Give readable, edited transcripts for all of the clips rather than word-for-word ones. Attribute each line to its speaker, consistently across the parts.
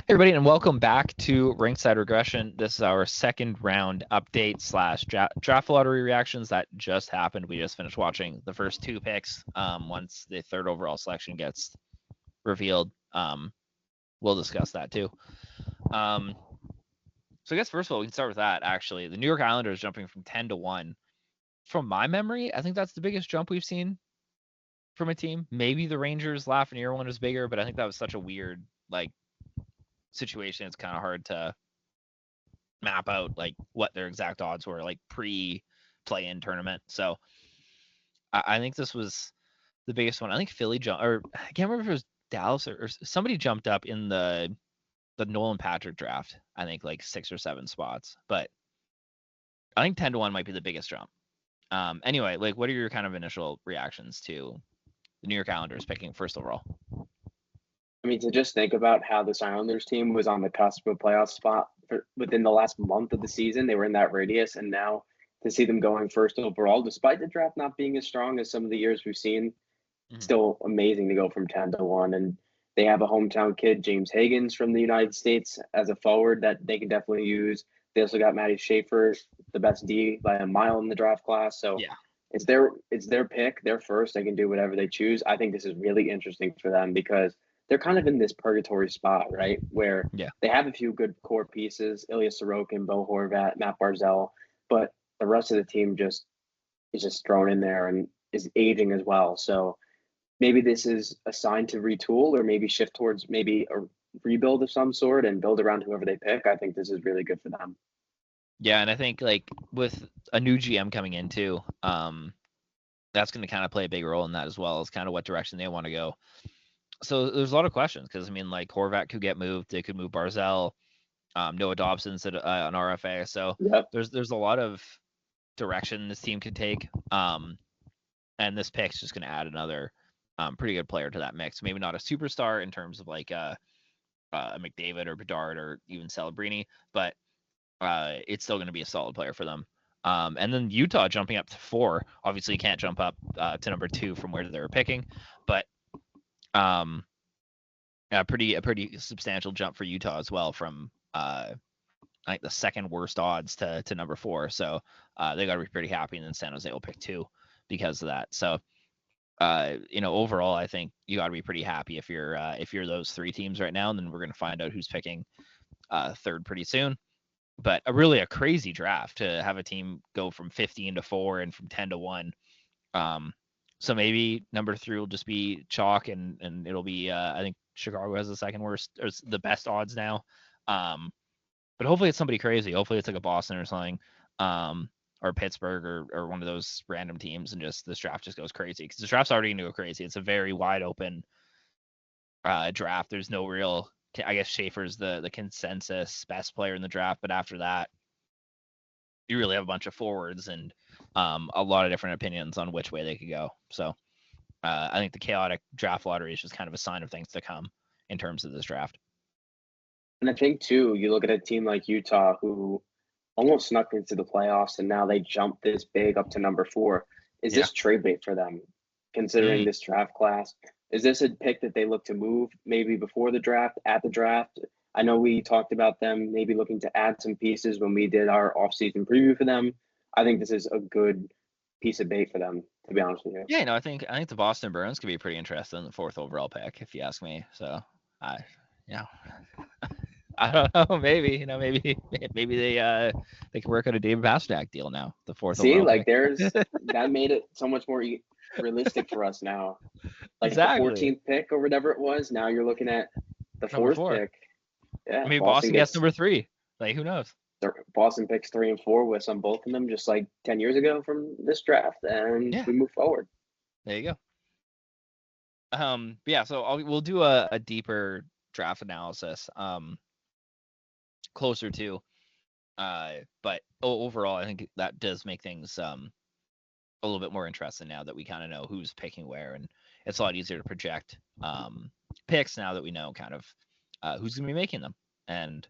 Speaker 1: Hey everybody, and welcome back to Rinkside Regression. This is our second round update slash draft lottery reactions that just happened. We just finished watching the first two picks. Once the third overall selection gets revealed, we'll discuss that too. So I guess first of all, we can start with that. Actually, the New York Islanders jumping from 10-1. From my memory, I think that's the biggest jump we've seen from a team. Maybe the Rangers Lafreniere one was bigger, but I think that was such a weird situation. It's kind of hard to map out what their exact odds were pre-play-in tournament. So I think this was the biggest one. I think Philly jumped, or I can't remember if it was Dallas or somebody jumped up in the Nolan Patrick draft. I think 6 or 7 spots, but I think 10-1 might be the biggest jump. Anyway, what are your kind of initial reactions to the New York Islanders picking first overall?
Speaker 2: I mean, to just think about how this Islanders team was on the cusp of a playoff spot within the last month of the season, they were in that radius, and now to see them going first overall, despite the draft not being as strong as some of the years we've seen,
Speaker 1: Mm-hmm.
Speaker 2: still amazing to go from 10-1. And they have a hometown kid, James Higgins from the United States, as a forward that they can definitely use. They also got Matty Schaefer, the best D by a mile in the draft class. So
Speaker 1: Yeah.
Speaker 2: it's their pick, their first. They can do whatever they choose. I think this is really interesting for them because they're kind of in this purgatory spot, right? Where
Speaker 1: Yeah.
Speaker 2: they have a few good core pieces, Ilya Sorokin, Bo Horvat, Matt Barzell, but the rest of the team is just thrown in there and is aging as well. So maybe this is a sign to retool or maybe shift towards maybe a rebuild of some sort and build around whoever they pick. I think this is really good for them.
Speaker 1: Yeah, and I think with a new GM coming in too, that's going to kind of play a big role in that as well as kind of what direction they want to go. So there's a lot of questions because I mean, Horvat could get moved, they could move Barzell, Noah Dobson's an RFA. So
Speaker 2: Yep.
Speaker 1: there's a lot of direction this team could take, and this pick's just going to add another pretty good player to that mix. Maybe not a superstar in terms of a McDavid or Bedard or even Celebrini, but it's still going to be a solid player for them. And then Utah jumping up to 4. Obviously, you can't jump up to number 2 from where they were picking, but a pretty substantial jump for Utah as well from like the second worst odds to number 4. So they got to be pretty happy, and then San Jose will pick 2 because of that. So overall, I think you got to be pretty happy if you're those 3 teams right now, and then we're going to find out who's picking third pretty soon. But a crazy draft to have a team go from 15-4 and from 10-1. So maybe number 3 will just be chalk, and it'll be I think Chicago has the second worst or the best odds now. But hopefully it's somebody crazy. Hopefully it's like a Boston or something, or Pittsburgh or one of those random teams, and just this draft just goes crazy because the draft's already going to go crazy. It's a very wide open draft. There's no real. I guess Schaefer's the consensus best player in the draft, but after that, you really have a bunch of forwards and a lot of different opinions on which way they could go. So I think the chaotic draft lottery is just kind of a sign of things to come in terms of this draft.
Speaker 2: And I think too, you look at a team like Utah who almost snuck into the playoffs and now they jump this big up to number 4. Is
Speaker 1: Yeah.
Speaker 2: this trade bait for them, considering
Speaker 1: Mm.
Speaker 2: this draft class? Is this a pick that they look to move maybe before the draft, at the draft? I know we talked about them maybe looking to add some pieces when we did our offseason preview for them. I think this is a good piece of bait for them, to be honest with you.
Speaker 1: Yeah, I think the Boston Bruins could be pretty interesting in the 4th overall pick, if you ask me. So I, yeah, I don't know. Maybe they can work out a David Pastrnak deal now. The 4th
Speaker 2: See,
Speaker 1: overall
Speaker 2: like
Speaker 1: pick.
Speaker 2: that made it so much more realistic for us now. Like the
Speaker 1: Exactly.
Speaker 2: 14th pick or whatever it was, now you're looking at the
Speaker 1: Number
Speaker 2: fourth
Speaker 1: 4.
Speaker 2: pick. Yeah,
Speaker 1: Maybe Boston gets number 3. Who knows?
Speaker 2: Boston picks 3 and 4 with on both of them, just like 10 years ago from this draft, and
Speaker 1: Yeah,
Speaker 2: we move forward.
Speaker 1: there you go. Yeah, so we'll do a deeper draft analysis closer to but overall I think that does make things a little bit more interesting now that we kind of know who's picking where, and it's a lot easier to project picks now that we know kind of who's going to be making them. And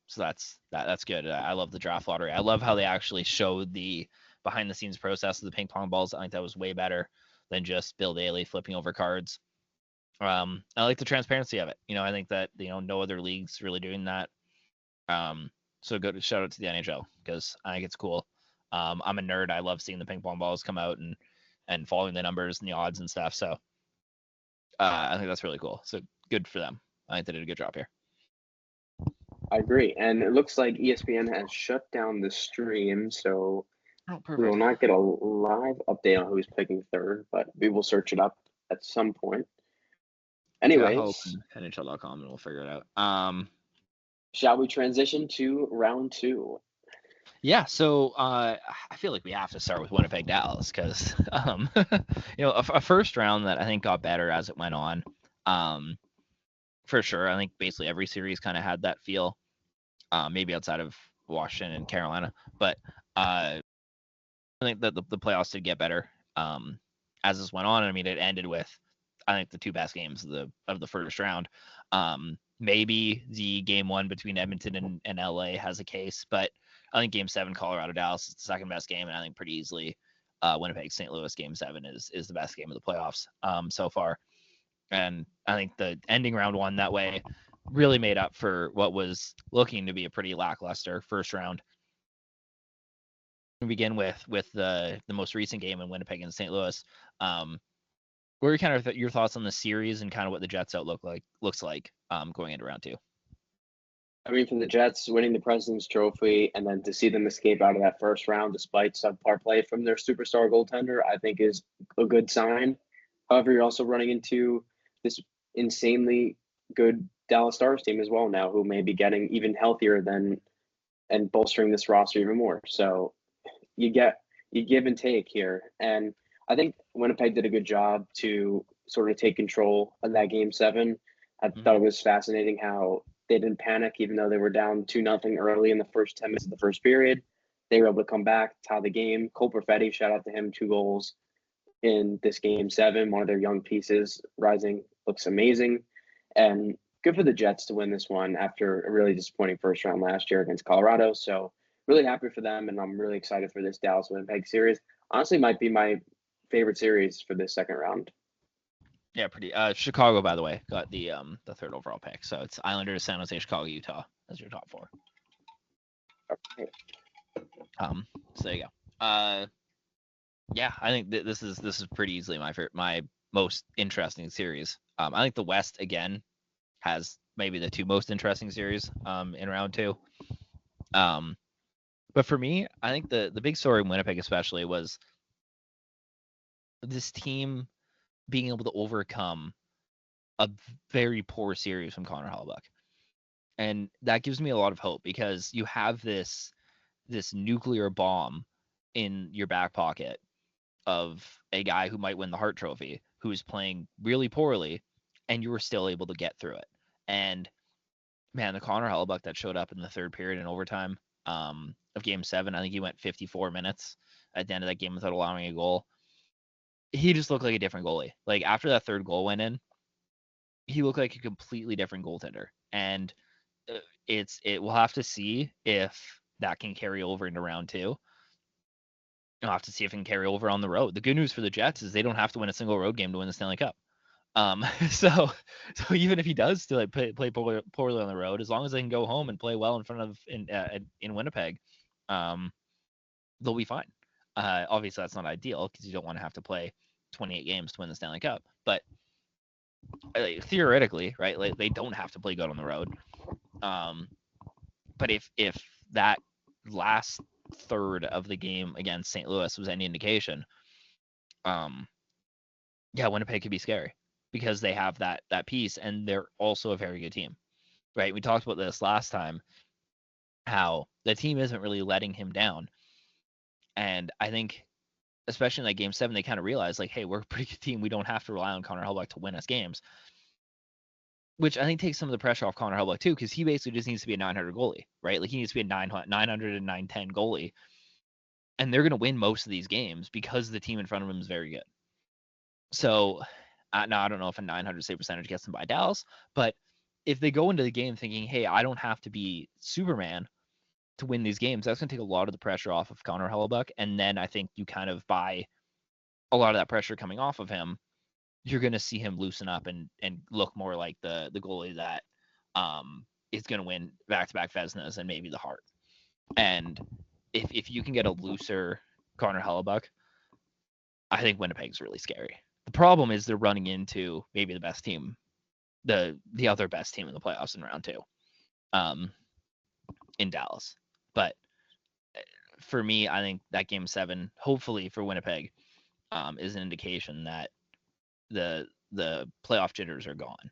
Speaker 1: so that's good. I love the draft lottery. I love how they actually showed the behind the scenes process of the ping pong balls. I think that was way better than just Bill Daly flipping over cards. I like the transparency of it. I think that no other league's really doing that. So good shout out to the NHL because I think it's cool. I'm a nerd. I love seeing the ping pong balls come out and following the numbers and the odds and stuff. So I think that's really cool. So good for them. I think they did a good job here.
Speaker 2: I agree. And it looks like ESPN has shut down the stream, so we will not get a live update on who's picking third, but we will search it up at some point. Anyways,
Speaker 1: NHL.com and we'll figure it out.
Speaker 2: Shall we transition to round 2?
Speaker 1: Yeah, so I feel like we have to start with Winnipeg Dallas because a first round that I think got better as it went on. For sure, I think basically every series kind of had that feel. Maybe outside of Washington and Carolina, but I think that the playoffs did get better as this went on. I mean, it ended with I think the two best games of the first round. Maybe the game 1 between Edmonton and LA has a case, but I think game 7 Colorado Dallas is the second best game, and I think pretty easily Winnipeg St. Louis game 7 is the best game of the playoffs so far. And I think the ending round 1 that way really made up for what was looking to be a pretty lackluster first round. We begin with the most recent game in Winnipeg and St. Louis. What are kind of your thoughts on the series and kind of what the Jets outlook looks like going into round 2?
Speaker 2: I mean, for the Jets winning the President's Trophy and then to see them escape out of that first round despite subpar play from their superstar goaltender, I think is a good sign. However, you're also running into this insanely good Dallas Stars team as well now, who may be getting even healthier and bolstering this roster even more. So you give and take here, and I think Winnipeg did a good job to sort of take control of that game 7. I thought it was fascinating how they didn't panic, even though they were down 2-0 early in the first 10 minutes of the first period. They were able to come back, tie the game. Cole Perfetti, shout out to him, 2 goals in this game 7. One of their young pieces rising looks amazing, and good for the Jets to win this one after a really disappointing first round last year against Colorado. So really happy for them, and I'm really excited for this Dallas Winnipeg series. Honestly, might be my favorite series for this second round.
Speaker 1: Yeah, pretty. Chicago, by the way, got the third overall pick. So it's Islanders, San Jose, Chicago, Utah as your top 4.
Speaker 2: Okay.
Speaker 1: So there you go. Yeah, I think this is pretty easily my most interesting series. I think the West again has maybe the 2 most interesting series in round 2. But for me, I think the big story in Winnipeg especially was this team being able to overcome a very poor series from Connor Hellebuyck. And that gives me a lot of hope because you have this nuclear bomb in your back pocket of a guy who might win the Hart Trophy, who's playing really poorly, and you were still able to get through it. And man, the Connor Hellebuyck that showed up in the third period in overtime of game 7, I think he went 54 minutes at the end of that game without allowing a goal. He just looked like a different goalie. Like after that third goal went in, he looked like a completely different goaltender. And we'll have to see if that can carry over into round 2. You'll have to see if it can carry over on the road. The good news for the Jets is they don't have to win a single road game to win the Stanley Cup. So even if he does still play poorly on the road, as long as they can go home and play well in front of in Winnipeg, they'll be fine. Obviously that's not ideal because you don't want to have to play 28 games to win the Stanley Cup, but theoretically, right? Like they don't have to play good on the road. But if that last third of the game against St. Louis was any indication, yeah, Winnipeg could be scary because they have that piece, and they're also a very good team, right? We talked about this last time, how the team isn't really letting him down, and I think, especially in that game 7, they kind of realized like, hey, we're a pretty good team. We don't have to rely on Connor Hellebuyck to win us games, which I think takes some of the pressure off Connor Hellebuyck too, because he basically just needs to be a 900 goalie, right? Like he needs to be a 900 and 910 goalie, and they're going to win most of these games because the team in front of him is very good. So now I don't know if a 900 save percentage gets them by Dallas, but if they go into the game thinking, hey, I don't have to be Superman to win these games, that's going to take a lot of the pressure off of Connor Hellebuyck, and then I think you kind of buy a lot of that pressure coming off of him you're going to see him loosen up and look more like the goalie that is going to win back-to-back Vezinas and maybe the Hart. And if you can get a looser Connor Hellebuyck, I think Winnipeg's really scary. The problem is they're running into maybe the best team, the other best team in the playoffs in round 2, in Dallas. But for me, I think that Game 7, hopefully for Winnipeg, is an indication that the playoff jitters are gone.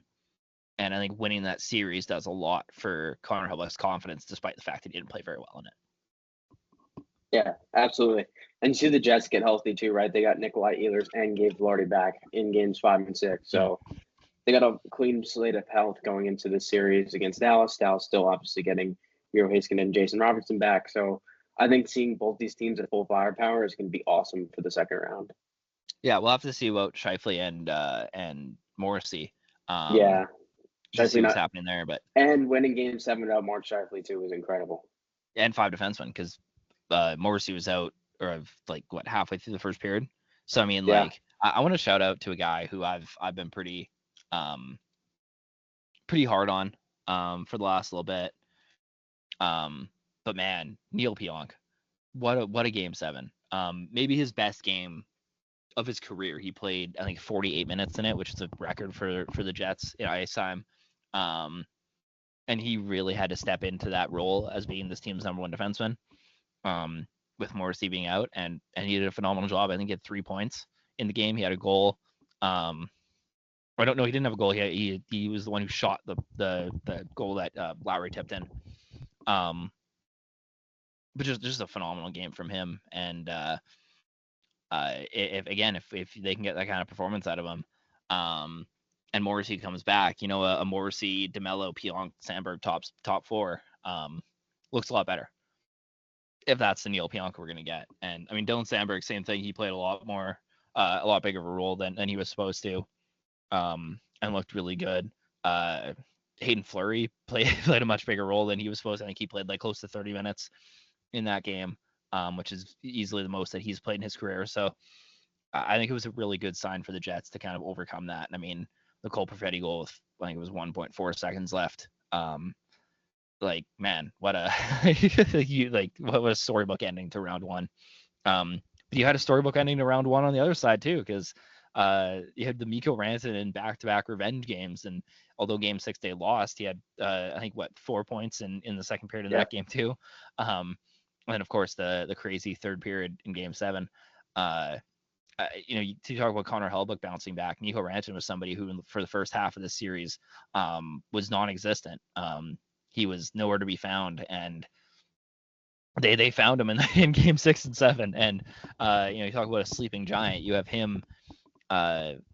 Speaker 1: And I think winning that series does a lot for Connor Hellebuyck's confidence, despite the fact that he didn't play very well in it.
Speaker 2: Yeah, absolutely. And you see the Jets get healthy too, right? They got Nikolai Ehlers and Gabe Vilardi back in games 5 and 6. So they got a clean slate of health going into the series against Dallas. Dallas still obviously getting Miro Heiskanen and Jason Robertson back. So I think seeing both these teams at full firepower is going to be awesome for the second round.
Speaker 1: Yeah, we'll have to see about Scheifele and Morrissey.
Speaker 2: Yeah.
Speaker 1: See what's happening there, but
Speaker 2: winning Game 7 without Mark Scheifele too was incredible.
Speaker 1: And 5 defensemen, because Morrissey was out or like halfway through the first period. So I mean, like I want to shout out to a guy who I've been pretty hard on for the last little bit. But man, Neil Pionk, what a Game 7. Maybe his best game of his career. He played, I think, 48 minutes in it, which is a record for the Jets in ice time. And he really had to step into that role as being this team's number 1 defenseman, with Morrissey being out, and he did a phenomenal job. I think he had 3 points in the game. He had a goal. I don't know. He didn't have a goal. He was the one who shot the goal that Lowry tipped in. But just a phenomenal game from him. And if they can get that kind of performance out of him, and Morrissey comes back, a Morrissey, DeMello, Pionk, Sandberg top 4 looks a lot better. If that's the Neil Pionk we're gonna get. And I mean, Dylan Sandberg, same thing. He played a lot bigger of a role than he was supposed to, and looked really good. Hayden Fleury played a much bigger role than he was supposed to. I think he played like close to 30 minutes in that game, which is easily the most that he's played in his career. So I think it was a really good sign for the Jets to kind of overcome that. And I mean, the Cole Perfetti goal with, I think it was 1.4 seconds left. Like, man, what a what a storybook ending to round 1. But you had a storybook ending to round 1 on the other side too, because you had the Mikko Rantanen back-to-back revenge games, and although Game 6 they lost, he had I think 4 points in the second period of that game too. And of course the crazy third period in Game 7. To talk about Connor Hellebuyck bouncing back, Mikko Rantanen was somebody who for the first half of the series was non-existent. He was nowhere to be found, and they found him in Game 6 and 7. And you talk about a sleeping giant. You have him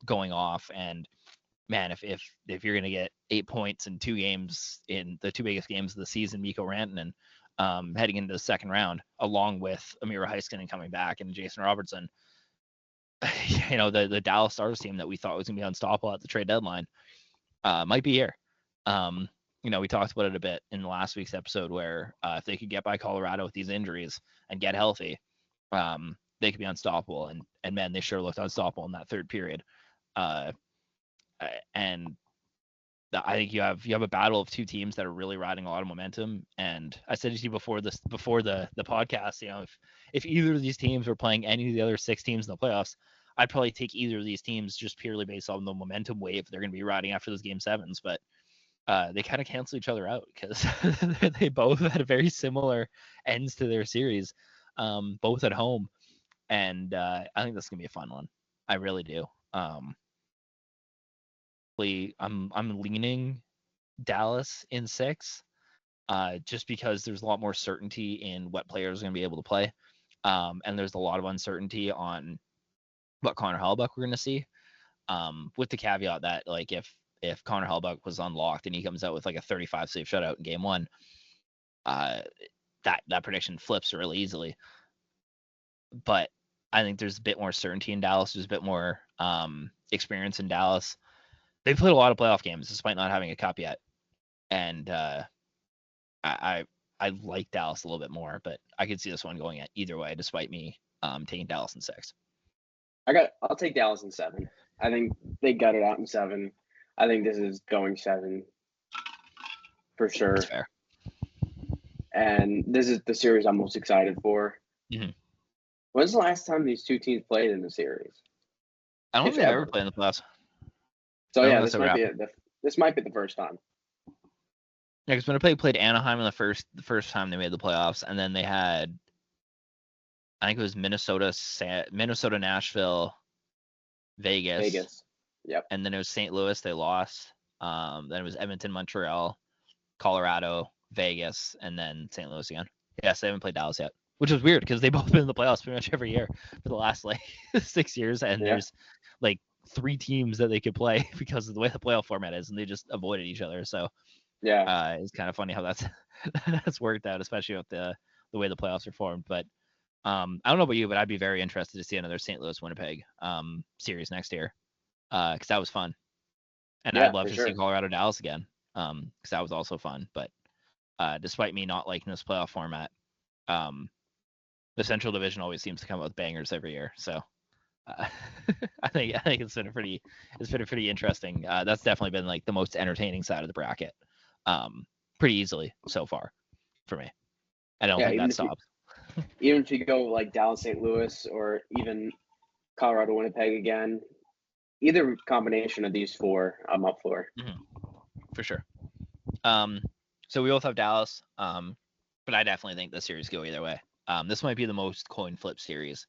Speaker 1: going off, and man, if you're gonna get 8 points in 2 games in the 2 biggest games of the season, Mikko Rantanen heading into the second round, along with Miro Heiskanen coming back and Jason Robertson. The Dallas Stars team that we thought was gonna be unstoppable at the trade deadline might be here. We talked about it a bit in the last week's episode, where if they could get by Colorado with these injuries and get healthy, they could be unstoppable. And man, they sure looked unstoppable in that third period. And I think you have a battle of 2 teams that are really riding a lot of momentum. And I said to you before the podcast, if either of these teams were playing any of the other 6 teams in the playoffs, I'd probably take either of these teams just purely based on the momentum wave they're going to be riding after those Game 7s. But they kind of cancel each other out, because they both had very similar ends to their series, both at home. And I think that's going to be a fun one. I really do. I'm leaning Dallas in 6, just because there's a lot more certainty in what players are going to be able to play. And there's a lot of uncertainty on what Connor Hellebuyck we're going to see, with the caveat that, like, if Connor Hellebuyck was unlocked and he comes out with like a 35 save shutout in Game 1, that prediction flips really easily. But I think there's a bit more certainty in Dallas. There's a bit more experience in Dallas. They've played a lot of playoff games despite not having a cup yet, and I like Dallas a little bit more. But I could see this one going either way, despite me taking Dallas in 6.
Speaker 2: I'll take Dallas in 7. I think they got it out in 7. I think this is going 7 for
Speaker 1: That's
Speaker 2: sure.
Speaker 1: fair.
Speaker 2: And this is the series I'm most excited for.
Speaker 1: Mm-hmm.
Speaker 2: When's the last time these two teams played in the series?
Speaker 1: I don't
Speaker 2: If
Speaker 1: think they've ever
Speaker 2: ever.
Speaker 1: played in the playoffs.
Speaker 2: So
Speaker 1: I don't
Speaker 2: yeah,
Speaker 1: think that's ever happened.
Speaker 2: this might be the first time.
Speaker 1: Yeah, because Winnipeg played Anaheim in the first time they made the playoffs, and then they had, I think it was Minnesota, Nashville, Vegas,
Speaker 2: Yep.
Speaker 1: and then it was St. Louis. They lost. Then it was Edmonton, Montreal, Colorado, Vegas, and then St. Louis again. Yes, they haven't played Dallas yet, which is weird because they've both been in the playoffs pretty much every year for the last like 6 years, and
Speaker 2: Yeah.
Speaker 1: there's like 3 teams that they could play because of the way the playoff format is, and they just avoided each other. So
Speaker 2: Yeah.
Speaker 1: it's kind of funny how that's worked out, especially with the way the playoffs are formed. But I don't know about you, but I'd be very interested to see another St. Louis Winnipeg series next year because that was fun, and
Speaker 2: Yeah,
Speaker 1: I'd love
Speaker 2: for
Speaker 1: to see
Speaker 2: sure.
Speaker 1: Colorado Dallas again because that was also fun. But despite me not liking this playoff format, the Central Division always seems to come up with bangers every year. So I think it's been a pretty interesting. That's definitely been like the most entertaining side of the bracket, pretty easily so far for me. I don't
Speaker 2: Yeah,
Speaker 1: think that stops.
Speaker 2: even if you go like Dallas, St. Louis, or even Colorado, Winnipeg again, either combination of these 4, I'm up for.
Speaker 1: Mm-hmm. For sure. So we both have Dallas, but I definitely think the series go either way. This might be the most coin flip series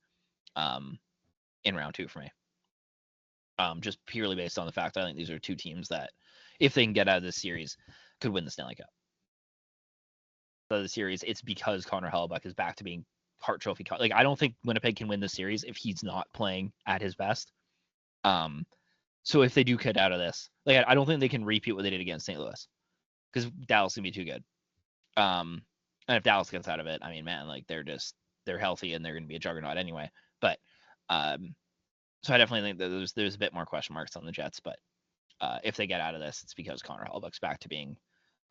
Speaker 1: in round 2 for me. Just purely based on the fact that I think these are 2 teams that, if they can get out of this series, could win the Stanley Cup. So the series, it's because Connor Hellebuyck is back to being Hart Trophy. Like, I don't think Winnipeg can win the series if he's not playing at his best. So if they do get out of this, like, I don't think they can repeat what they did against St. Louis because Dallas is gonna be too good. And if Dallas gets out of it, I mean, man, like they're healthy and they're gonna be a juggernaut anyway. But so I definitely think that there's a bit more question marks on the Jets. But if they get out of this, it's because Connor Hellebuyck's back to being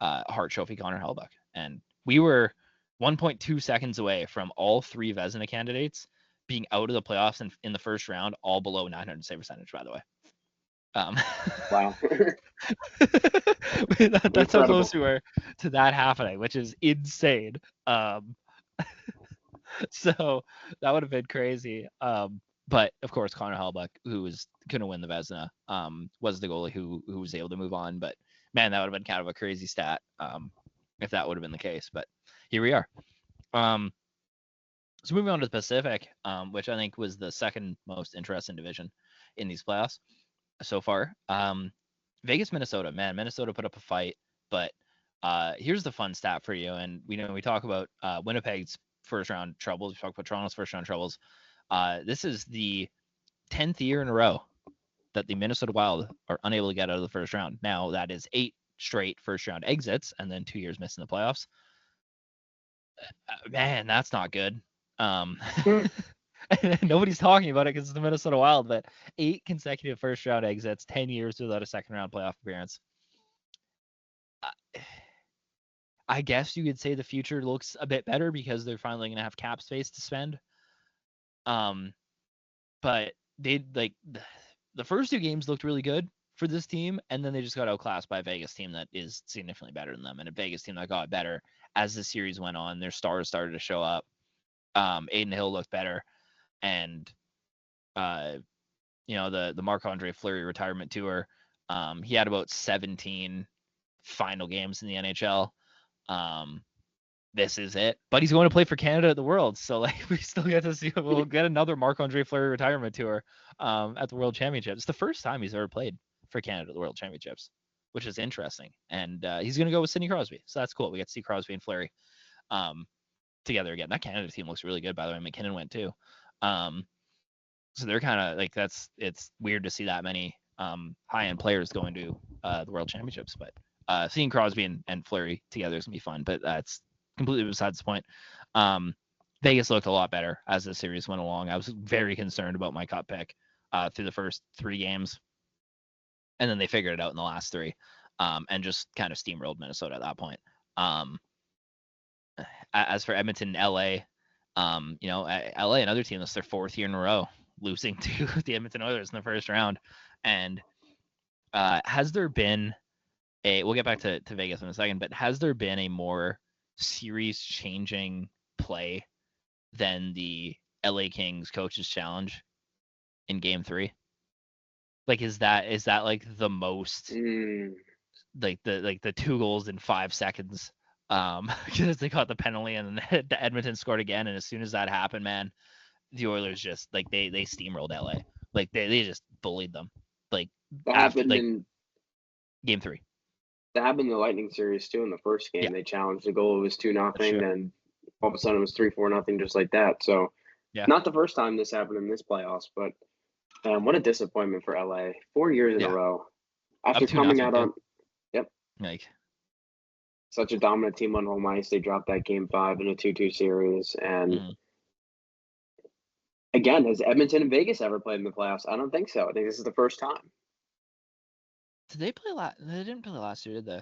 Speaker 1: Hart Trophy Connor Hellebuyck, and we were 1.2 seconds away from all 3 Vezina candidates being out of the playoffs in the first round, all below 900 save percentage, by the way.
Speaker 2: Wow.
Speaker 1: That's how
Speaker 2: Incredible.
Speaker 1: close we were to that happening, which is insane. So that would have been crazy. But of course, Connor Hellebuyck, who was going to win the Vezina, was the goalie who was able to move on. But man, that would have been kind of a crazy stat if that would have been the case. But here we are. So moving on to the Pacific, which I think was the second most interesting division in these playoffs so far. Vegas, Minnesota. Man, Minnesota put up a fight. But here's the fun stat for you. And we talk about Winnipeg's first round troubles. We talk about Toronto's first round troubles. This is the 10th year in a row that the Minnesota Wild are unable to get out of the first round. Now, that is 8 straight first round exits and then 2 years missing the playoffs. Man, that's not good. Nobody's talking about it because it's the Minnesota Wild, but 8 consecutive first round exits, 10 years without a second round playoff appearance. I guess you could say the future looks a bit better because they're finally going to have cap space to spend. But they the first 2 games looked really good for this team, and then they just got outclassed by a Vegas team that is significantly better than them, and a Vegas team that got better as the series went on. Their stars started to show up. Adin Hill looked better, and the Marc-Andre Fleury retirement tour. He had about 17 final games in the NHL. This is it, but he's going to play for Canada at the World, so like we still get to see. We'll get another Marc-Andre Fleury retirement tour at the World Championships. It's the first time he's ever played for Canada at the World Championships, which is interesting. And he's going to go with Sidney Crosby, so that's cool. We get to see Crosby and Fleury together again. That Canada team looks really good, by the way. McKinnon went too. So they're kind of like it's weird to see that many high-end players going to the World Championships, but seeing Crosby and Fleury together is gonna be fun. But that's completely besides the point. Vegas looked a lot better as the series went along. I was very concerned about my cup pick through the first 3 games, and then they figured it out in the last 3, and just kind of steamrolled Minnesota at that point. As for Edmonton, LA, LA, another team that's their 4th year in a row losing to the Edmonton Oilers in the first round. And has there been we'll get back to Vegas in a second, but has there been a more series changing play than the LA Kings coaches challenge in game 3? Like, is that like the most like the 2 goals in 5 seconds? Because they got the penalty and then the Edmonton scored again, and as soon as that happened, man, the Oilers just like they steamrolled LA. Like they just bullied them. Like
Speaker 2: That
Speaker 1: after
Speaker 2: happened
Speaker 1: like
Speaker 2: in
Speaker 1: game 3.
Speaker 2: that happened in the Lightning series too. In the first game,
Speaker 1: Yeah.
Speaker 2: they challenged the goal. It was 2-0,
Speaker 1: Sure.
Speaker 2: then all of a sudden it was 3-4-0, just like that. So,
Speaker 1: Yeah.
Speaker 2: not the first time this happened in this playoffs, but what a disappointment for LA. 4 years in a row after coming out on
Speaker 1: like
Speaker 2: such a dominant team on home ice. They dropped that game 5 in a 2-2 series, and again, has Edmonton and Vegas ever played in the playoffs? I don't think so. I think this is the first time.
Speaker 1: Did they play They didn't play last year, did they?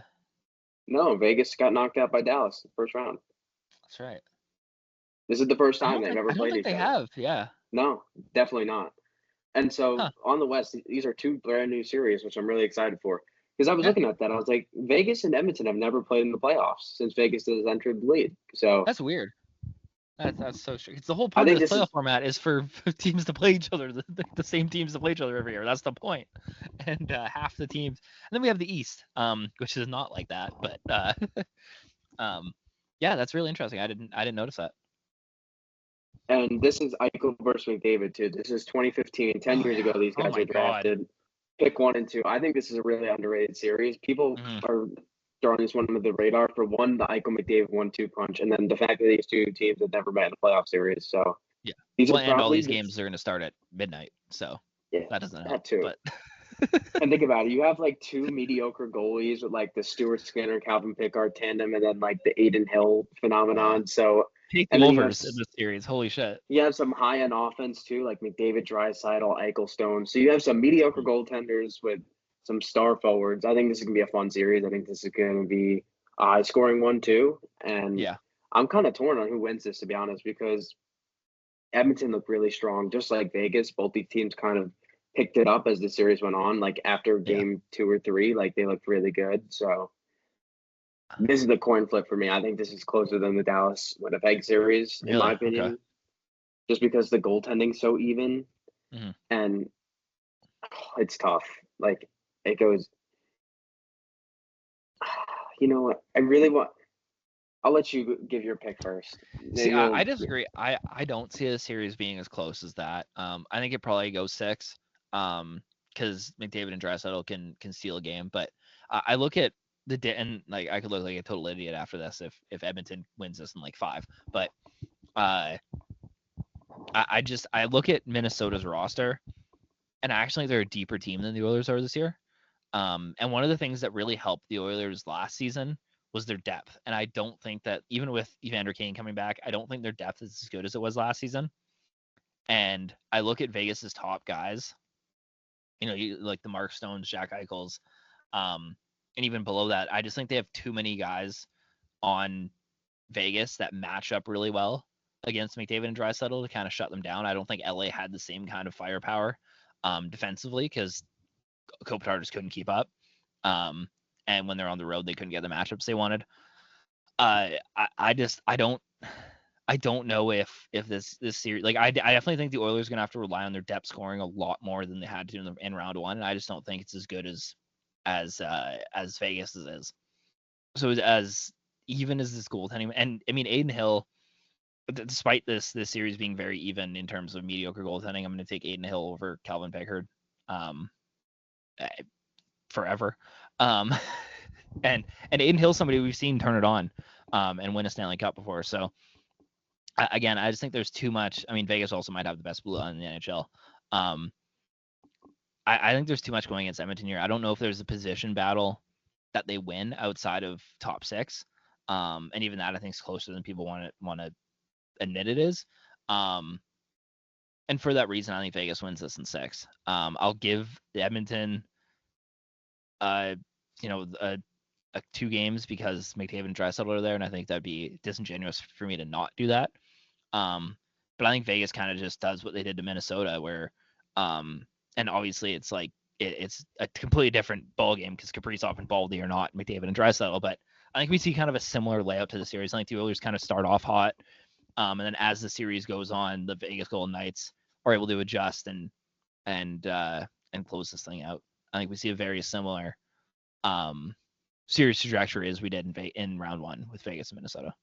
Speaker 2: No, Vegas got knocked out by Dallas the first round.
Speaker 1: That's right.
Speaker 2: This is the first time they've ever
Speaker 1: I don't
Speaker 2: played
Speaker 1: think
Speaker 2: each
Speaker 1: they
Speaker 2: other.
Speaker 1: have. Yeah.
Speaker 2: No, definitely not. And so on the West, these are 2 brand new series, which I'm really excited for. Because I was looking at that, I was like, Vegas and Edmonton have never played in the playoffs since Vegas has entered the league. So
Speaker 1: that's weird. That's so strange. It's the whole point of this playoff format is for teams to play each other, the same teams to play each other every year. That's the point. And half the teams, and then we have the East, which is not like that. But yeah, that's really interesting. I didn't notice that.
Speaker 2: And this is Eichel versus McDavid too. This is 2015. 10 years ago, these guys were drafted. Pick 1 and 2. I think this is a really underrated series. People are throwing this one under the radar for one, the Eichel McDavid 1-2 punch, and then the fact that these 2 teams have never met in a playoff series. So
Speaker 1: yeah,
Speaker 2: these are
Speaker 1: and all these games are going to start at midnight. So
Speaker 2: yeah,
Speaker 1: that doesn't help.
Speaker 2: That too.
Speaker 1: But
Speaker 2: and think about it. You have like 2 mediocre goalies with like the Stuart Skinner, Calvin Pickard tandem, and then like the Adin Hill phenomenon.
Speaker 1: Yeah.
Speaker 2: So
Speaker 1: take the overs in this series. Holy shit.
Speaker 2: You have some high end offense too, like McDavid, Draisaitl, Eichel, Stone. So you have some mediocre goaltenders with some star forwards. I think this is gonna be a fun series. I think this is gonna be a high scoring one too. And
Speaker 1: yeah,
Speaker 2: I'm kind of torn on who wins this, to be honest, because Edmonton looked really strong, just like Vegas. Both these teams kind of picked it up as the series went on. Like after game 2 or 3, like they looked really good. So this is the coin flip for me. I think this is closer than the Dallas Winnipeg series, in my opinion. Okay. Just because the goaltending's so even, and it's tough. Like it goes. You know what? I really want. I'll let you give your pick first.
Speaker 1: See, I disagree. I don't see the series being as close as that. I think it probably goes 6. Because McDavid and Draisaitl can steal a game, but I look at and like I could look like a total idiot after this if Edmonton wins this in like 5. But I look at Minnesota's roster, and actually they're a deeper team than the Oilers are this year. And one of the things that really helped the Oilers last season was their depth. And I don't think that even with Evander Kane coming back, I don't think their depth is as good as it was last season. And I look at Vegas's top guys, like the Mark Stones, Jack Eichels, and even below that, I just think they have too many guys on Vegas that match up really well against McDavid and Draisaitl to kind of shut them down. I don't think LA had the same kind of firepower defensively because Kopitar just couldn't keep up. And when they're on the road, they couldn't get the matchups they wanted. I don't know if this series, like I definitely think the Oilers are gonna have to rely on their depth scoring a lot more than they had to in round 1, and I just don't think it's as good as Vegas is. So as even as this goaltending, and I mean Adin Hill, despite this series being very even in terms of mediocre goaltending, I'm going to take Adin Hill over Calvin Pickard, forever. And Adin Hill, somebody we've seen turn it on, and win a Stanley Cup before. So again, I just think there's too much. I mean, Vegas also might have the best blue line in the NHL. I think there's too much going against Edmonton here. I don't know if there's a position battle that they win outside of top 6. And even that I think is closer than people want to admit it is. And for that reason, I think Vegas wins this in 6. I'll give the Edmonton, 2 games because McDavid and Draisaitl are there, and I think that'd be disingenuous for me to not do that. But I think Vegas kind of just does what they did to Minnesota, where, and obviously it's like it's a completely different ball game because Kaprizov and Baldy are not McDavid and Draisaitl. But I think we see kind of a similar layout to the series. I think the Oilers kind of start off hot, and then as the series goes on, the Vegas Golden Knights are able to adjust and close this thing out. I think we see a very similar series trajectory as we did in round one with Vegas and Minnesota.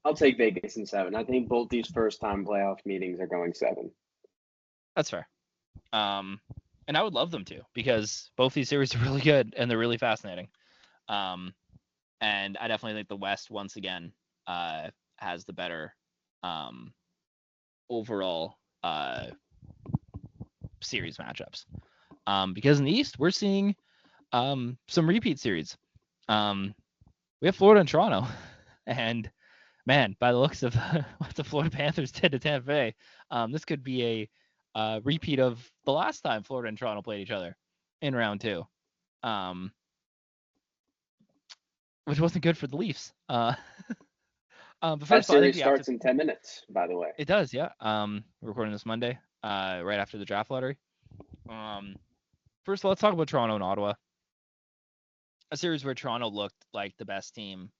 Speaker 2: I'll take Vegas in 7. I think both these first-time playoff meetings are going 7.
Speaker 1: That's fair. And I would love them to because both these series are really good and they're really fascinating. And I definitely think the West once again has the better overall series matchups. Because in the East we're seeing some repeat series. We have Florida and Toronto, and man, by the looks of what the Florida Panthers did to Tampa Bay, this could be a repeat of the last time Florida and Toronto played each other in round 2, which wasn't good for the Leafs. But first
Speaker 2: that series starts in 10 minutes, by the way.
Speaker 1: It does, yeah. We're recording this Monday, right after the draft lottery. First of all, let's talk about Toronto and Ottawa. A series where Toronto looked like the best team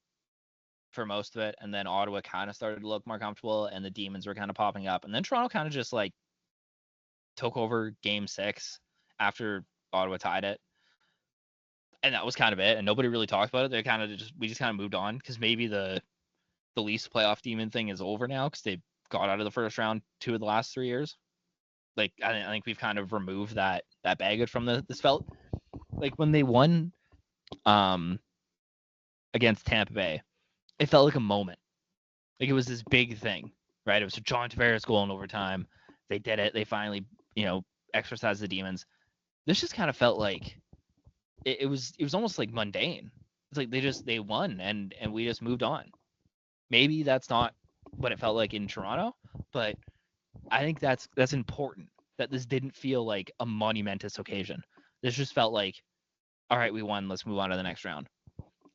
Speaker 1: for most of it, and then Ottawa kind of started to look more comfortable, and the demons were kind of popping up, and then Toronto kind of just like took over Game 6 after Ottawa tied it, and that was kind of it. And nobody really talked about it. We just kind of moved on because maybe the Leafs playoff demon thing is over now because they got out of the first round 2 of the last 3 years. Like I think we've kind of removed that baggage from this felt like when they won against Tampa Bay, it felt like a moment. Like it was this big thing, right? It was a John Tavares goal in overtime. They did it. They finally, exorcised the demons. This just kind of felt like it was almost like mundane. It's like they won and we just moved on. Maybe that's not what it felt like in Toronto, but I think that's important that this didn't feel like a monumentous occasion. This just felt like, all right, we won. Let's move on to the next round.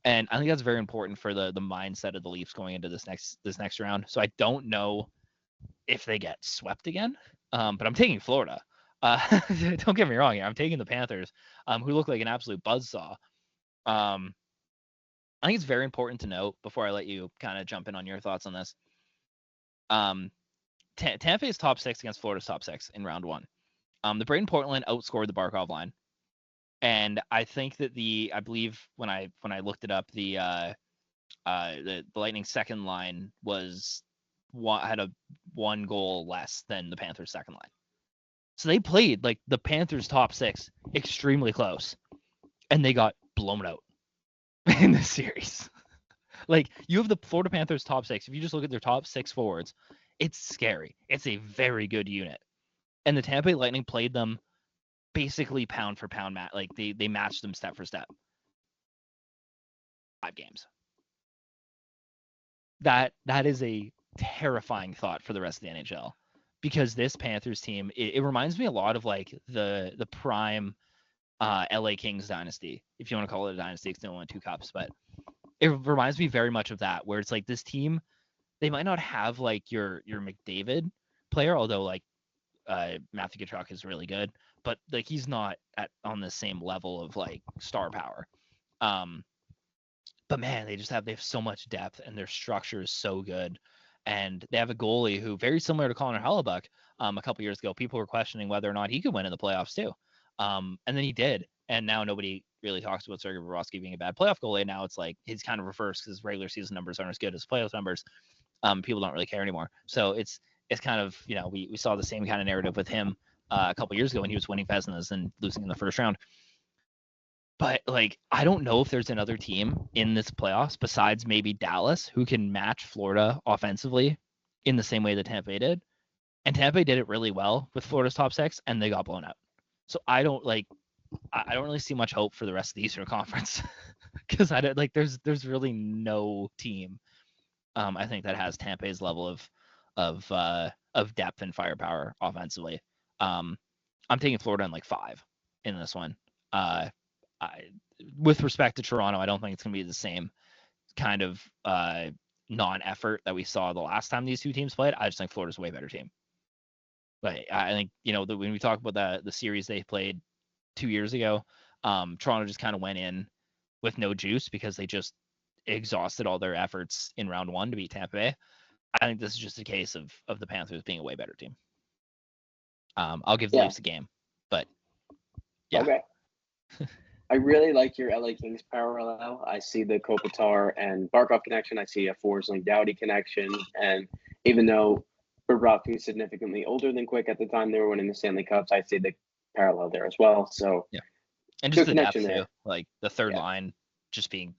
Speaker 1: And I think that's very important for the mindset of the Leafs going into this next round. So I don't know if they get swept again, but I'm taking Florida. Don't get me wrong here. I'm taking the Panthers, who look like an absolute buzzsaw. I think it's very important to note before I let you kind of jump in on your thoughts on this. Tampa is top 6 against Florida's top 6 in round 1. The Braden Portland outscored the Barkov line. And I think that I believe when I looked it up, the Lightning second line had a 1 goal less than the Panthers second line. So they played like the Panthers top 6 extremely close, and they got blown out in this series. Like you have the Florida Panthers top 6. If you just look at their top 6 forwards, it's scary. It's a very good unit, and the Tampa Bay Lightning played them basically pound for pound like they matched them step for step. 5 games. That is a terrifying thought for the rest of the NHL, because this Panthers team, it reminds me a lot of like the prime LA Kings dynasty, if you want to call it a dynasty, because they only won 2 cups, but it reminds me very much of that, where it's like this team, they might not have like your McDavid player, although like Matthew Tkachuk is really good, but like he's not on the same level of like star power. But man, they have so much depth, and their structure is so good. And they have a goalie who, very similar to Connor Hellebuyck, a couple years ago, people were questioning whether or not he could win in the playoffs too. And then he did. And now nobody really talks about Sergei Bobrovsky being a bad playoff goalie. Now it's like he's kind of reversed because regular season numbers aren't as good as playoff numbers. People don't really care anymore. So it's kind of, we saw the same kind of narrative with him a couple years ago when he was winning Vezinas and losing in the first round. But like, I don't know if there's another team in this playoffs besides maybe Dallas who can match Florida offensively in the same way that Tampa Bay did. And Tampa Bay did it really well with Florida's top 6, and they got blown out. So I don't really see much hope for the rest of the Eastern Conference, because I don't like there's really no team I think that has Tampa Bay's level of depth and firepower offensively. I'm taking Florida in like 5 in this one. With respect to Toronto, I don't think it's going to be the same kind of non-effort that we saw the last time these two teams played. I just think Florida's a way better team. But I think, when we talk about the series they played 2 years ago, Toronto just kind of went in with no juice because they just exhausted all their efforts in round 1 to beat Tampa Bay. I think this is just a case of the Panthers being a way better team. I'll give the Leafs a game, but yeah.
Speaker 2: Okay. I really like your LA Kings parallel. I see the Kopitar and Barkov connection. I see a Forsling Doughty connection. And even though Bobrovsky is significantly older than Quick at the time they were winning the Stanley Cups, I see the parallel there as well. So
Speaker 1: yeah, and just the depth
Speaker 2: there.
Speaker 1: too, like the third line just being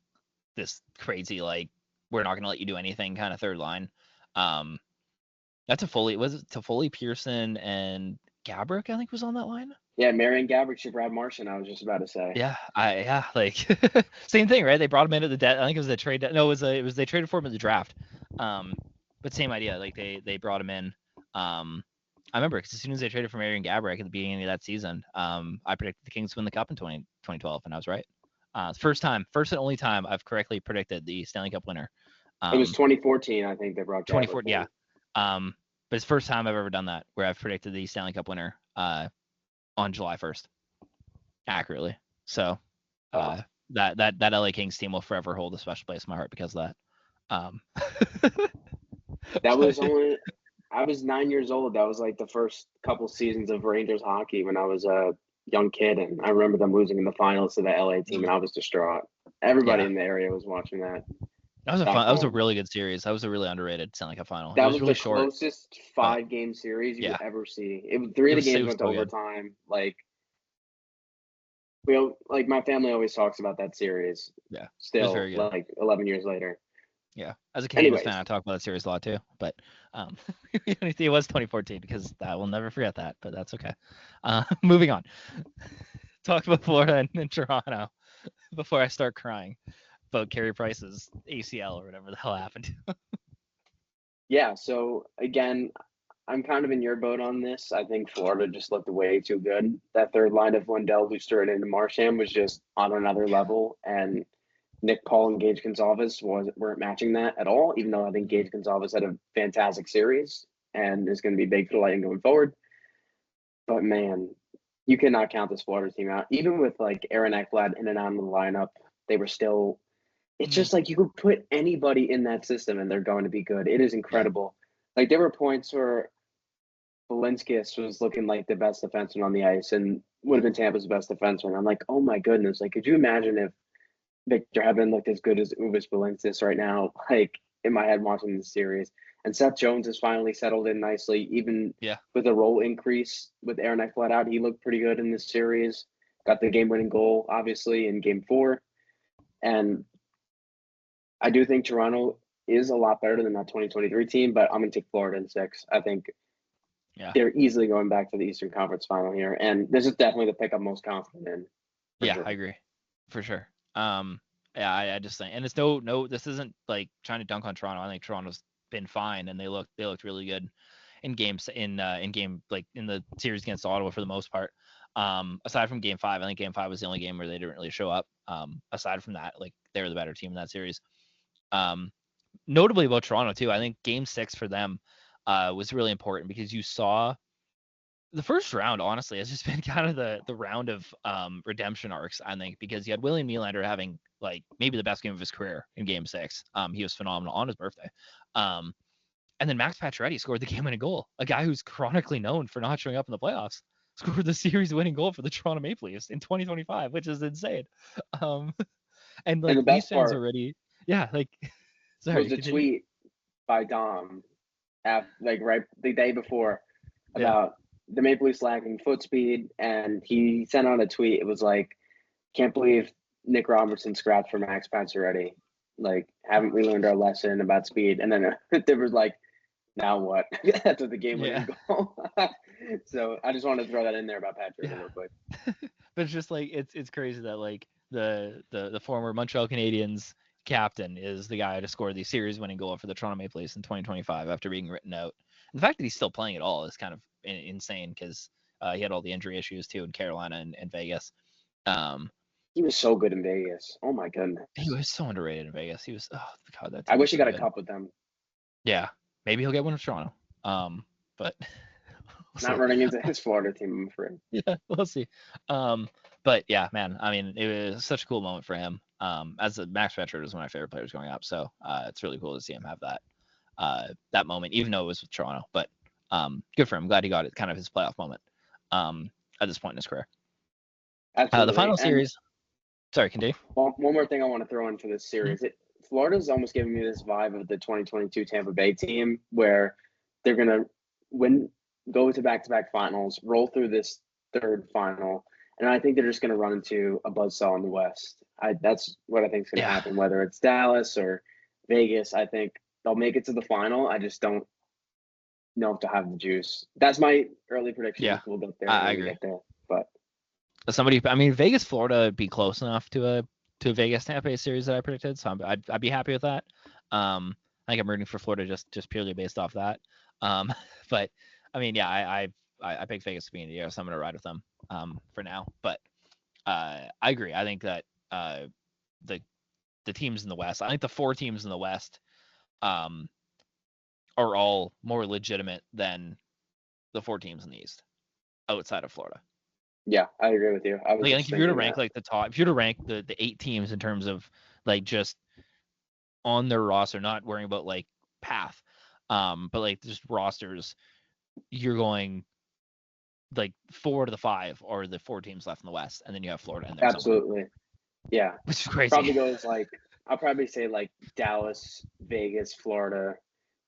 Speaker 1: this crazy, like, we're not going to let you do anything kind of third line. That's Toffoli, Pearson, and Gaborik, I think, was on that line.
Speaker 2: Yeah, Marian Gaborik, Brad Marchand, I was just about to say.
Speaker 1: Yeah, like same thing, right? They brought him into the debt. I think it was a trade. No, it was they traded for him in the draft. But same idea. Like they brought him in. I remember because as soon as they traded for Marian Gaborik at the beginning of that season, I predicted the Kings win the Cup in 2012, and I was right. First and only time I've correctly predicted the Stanley Cup winner.
Speaker 2: It was 2014, I think they brought
Speaker 1: 2014, yeah. But it's the first time I've ever done that where I've predicted the Stanley Cup winner on July 1st accurately. So that LA Kings team will forever hold a special place in my heart because of that.
Speaker 2: That was I was 9 years old. That was like the first couple seasons of Rangers hockey when I was a young kid, and I remember them losing in the finals to the LA team, and I was distraught. Everybody in the area was watching that.
Speaker 1: That was a really good series. That was a really underrated Stanley Cup final.
Speaker 2: That
Speaker 1: was really
Speaker 2: the
Speaker 1: short,
Speaker 2: closest 5-game series you would ever see. It was 3 of the games went to overtime. Like my family always talks about that series.
Speaker 1: Yeah,
Speaker 2: still like 11 years later.
Speaker 1: Yeah, as a Canadiens fan, I talk about that series a lot too. But it was 2014 because I will never forget that. But that's okay. Moving on. Talk about Florida and Toronto before I start crying about Carey Price's ACL or whatever the hell happened.
Speaker 2: Yeah. So again, I'm kind of in your boat on this. I think Florida just looked way too good. That third line of Wendell, Luster, and Marchand was just on another level, and Nick Paul and Gage Gonzalez weren't matching that at all, even though I think Gage Gonzalez had a fantastic series and is going to be big for the Lightning going forward. But man, you cannot count this Florida team out. Even with like Aaron Ekblad in and out of the lineup, they were still – it's just like you could put anybody in that system and they're going to be good. It is incredible. Like there were points where Balinskis was looking like the best defenseman on the ice and would have been Tampa's best defenseman. I'm like, oh my goodness. Like, could you imagine if Victor Hedman looked as good as Uvis Balinskis right now, like in my head watching the series. And Seth Jones has finally settled in nicely, even with a role increase with Aaron Ekblad out. He looked pretty good in this series. Got the game-winning goal, obviously, in Game 4. And I do think Toronto is a lot better than that 2023 team, but I'm going to take Florida in 6. I think they're easily going back to the Eastern Conference Final here. And this is definitely the pick I'm most confident in.
Speaker 1: Yeah, sure. I agree. For sure. I just think, and it's no, this isn't like trying to dunk on Toronto. I think Toronto's been fine, and they looked really good in games in the series against Ottawa for the most part. Aside from Game 5, I think Game 5 was the only game where they didn't really show up. Aside from that, like they were the better team in that series. Notably about Toronto too, I think Game 6 for them was really important because you saw. The first round, honestly, has just been kind of the round of redemption arcs, I think, because you had William Nylander having like maybe the best game of his career in Game 6. He was phenomenal on his birthday. And then Max Pacioretty scored the game-winning goal. A guy who's chronically known for not showing up in the playoffs scored the series-winning goal for the Toronto Maple Leafs in 2025, which is insane. And like
Speaker 2: the
Speaker 1: these fans already, sorry.
Speaker 2: Was a tweet by Dom, right the day before about. The Maple Leafs lacking foot speed, and he sent out a tweet. It was like, can't believe Nick Robertson scrapped for Max Pacioretty. Like, haven't we learned our lesson about speed? And then there was like, now what? After the game-winning goal. So I just wanted to throw that in there about Pacioretty real quick.
Speaker 1: But it's just like it's crazy that like the former Montreal Canadiens captain is the guy to score the series-winning goal for the Toronto Maple Leafs in 2025 after being written out. And the fact that he's still playing at all is kind of insane because he had all the injury issues too in Carolina and Vegas.
Speaker 2: He was so good in Vegas. Oh my goodness.
Speaker 1: He was so underrated in Vegas. He was
Speaker 2: I wish he got a cup with them.
Speaker 1: Yeah, maybe he'll get one with Toronto. But
Speaker 2: Not running into his Florida team, I'm afraid.
Speaker 1: Yeah, we'll see. But yeah, man, I mean, it was such a cool moment for him. As a Max Betford was one of my favorite players growing up, so it's really cool to see him have that moment, even though it was with Toronto. But good for him. Glad he got it, kind of his playoff moment at this point in his career.
Speaker 2: Absolutely.
Speaker 1: The final series. Sorry, continue.
Speaker 2: One more thing I want to throw in for this series. Florida's almost giving me this vibe of the 2022 Tampa Bay team where they're going to go to back-to-back finals, roll through this third final, and I think they're just going to run into a buzzsaw in the West. That's what I think is going to happen, whether it's Dallas or Vegas. I think they'll make it to the final. I just don't know if they'll have the juice. That's my early prediction.
Speaker 1: Yeah,
Speaker 2: we'll get there.
Speaker 1: I agree.
Speaker 2: Get there, but
Speaker 1: Vegas, Florida would be close enough to a Vegas Tampa Bay series that I predicted, so I'd be happy with that. I think I'm rooting for Florida just purely based off that. But I mean, yeah, I picked Vegas to be in the year, so I'm gonna ride with them for now. But I agree. I think that the teams in the West, I think the 4 teams in the West are all more legitimate than the 4 teams in the East outside of Florida.
Speaker 2: Yeah, I agree with you. I
Speaker 1: think if you were to rank like the top, if you were to rank the 8 teams in terms of like just on their roster, not worrying about like path, but like just rosters, you're going like 4 to the 5 or the 4 teams left in the West, and then you have Florida in there.
Speaker 2: Absolutely. Somewhere. Yeah.
Speaker 1: Which is crazy.
Speaker 2: Probably goes like, I'll probably say like Dallas, Vegas, Florida.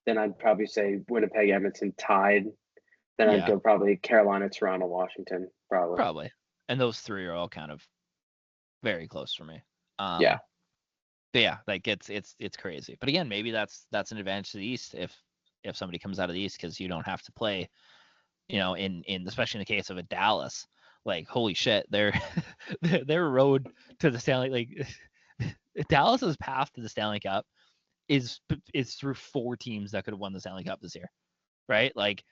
Speaker 2: Then I'd probably say Winnipeg, Edmonton tied. Then I'd go probably Carolina, Toronto, Washington, probably.
Speaker 1: Probably. And those 3 are all kind of very close for me.
Speaker 2: Yeah.
Speaker 1: But yeah, like it's crazy. But again, maybe that's an advantage to the East if somebody comes out of the East, because you don't have to play, in especially in the case of a Dallas, like holy shit, their road to the Stanley, like Dallas's path to the Stanley Cup is through 4 teams that could have won the Stanley Cup this year, right? Like